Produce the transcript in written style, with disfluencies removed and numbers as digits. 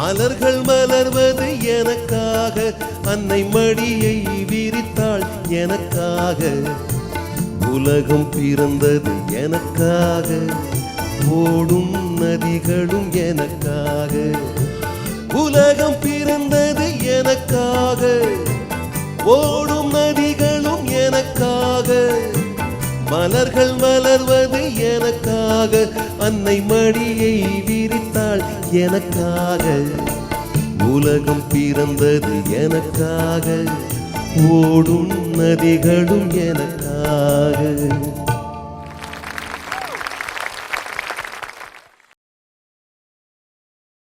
மலர்கள் மலர்வது எனக்காக, அன்னை மடியை விரித்தாள் எனக்காக. உலகம் பிறந்தது எனக்காக, ஓடும் நதிகளும் எனக்காக. உலகம் பிறந்தது எனக்காக, ஓடும் நதிகளும் எனக்காக. மலர்கள் மலர்வது எனக்காக, அன்னை மடியை விரித்தாள் எனக்காக. உலகம் பிறந்தது எனக்காக, ஓடும் நதிகளும் எனக்காக.